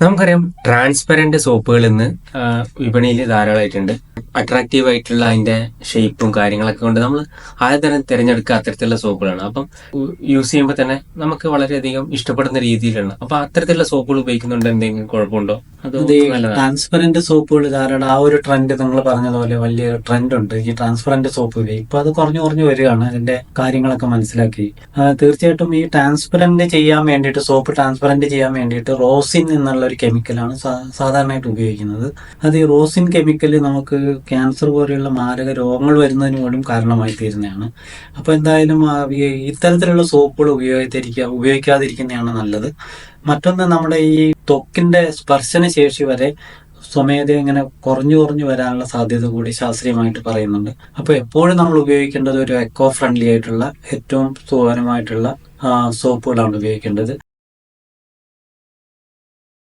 നമുക്കറിയാം ട്രാൻസ്പെറന്റ് സോപ്പുകൾ ഇന്ന് വിപണിയിൽ ധാരാളമായിട്ടുണ്ട്. അട്രാക്റ്റീവ് ആയിട്ടുള്ള അതിന്റെ ഷേപ്പും കാര്യങ്ങളൊക്കെ കൊണ്ട് നമ്മൾ ആദ്യം തിരഞ്ഞെടുക്കുക അത്തരത്തിലുള്ള സോപ്പുകളാണ്. അപ്പം യൂസ് ചെയ്യുമ്പോൾ തന്നെ നമുക്ക് വളരെയധികം ഇഷ്ടപ്പെടുന്ന രീതിയിലാണ്. അപ്പൊ അത്തരത്തിലുള്ള സോപ്പുകൾ ഉപയോഗിക്കുന്നുണ്ട് എന്തെങ്കിലും കുഴപ്പമുണ്ടോ? അത് നല്ലതാണ്. ട്രാൻസ്പെറന്റ് സോപ്പുകൾ ധാരാളം ആ ഒരു ട്രെൻഡ് നിങ്ങൾ പറഞ്ഞതുപോലെ വലിയ ട്രെൻഡ് ഉണ്ട്. ഈ ട്രാൻസ്പെറന്റ് സോപ്പ് ഇപ്പൊ അത് കുറഞ്ഞു കുറഞ്ഞു വരികയാണ്. അതിന്റെ കാര്യങ്ങളൊക്കെ മനസ്സിലാക്കി തീർച്ചയായിട്ടും ഈ ട്രാൻസ്പെറന്റ് ചെയ്യാൻ വേണ്ടിയിട്ട് സോപ്പ് ട്രാൻസ്പെറന്റ് ചെയ്യാൻ വേണ്ടിയിട്ട് റോസിൻ എന്നുള്ള ഒരു കെമിക്കലാണ് സാധാരണയായിട്ട് ഉപയോഗിക്കുന്നത്. അത് ഈ റോസിൻ കെമിക്കൽ നമുക്ക് ക്യാൻസർ പോലെയുള്ള മാരക രോഗങ്ങൾ വരുന്നതിന് പോലും കാരണമായി തീരുന്നതാണ്. അപ്പോൾ എന്തായാലും ഇത്തരത്തിലുള്ള സോപ്പുകൾ ഉപയോഗിക്കാതിരിക്കുന്നതാണ് നല്ലത്. മറ്റൊന്ന്, നമ്മുടെ ഈ ത്വക്കിന്റെ സ്പർശന ശേഷി വരെ സ്വമേധയ ഇങ്ങനെ കുറഞ്ഞു കുറഞ്ഞു വരാനുള്ള സാധ്യത കൂടി ശാസ്ത്രീയമായിട്ട് പറയുന്നുണ്ട്. അപ്പോൾ എപ്പോഴും നമ്മൾ ഉപയോഗിക്കേണ്ടത് ഒരു എക്കോ ഫ്രണ്ട്ലി ആയിട്ടുള്ള ഏറ്റവും സുഖകരമായിട്ടുള്ള സോപ്പുകളാണ് ഉപയോഗിക്കേണ്ടത്.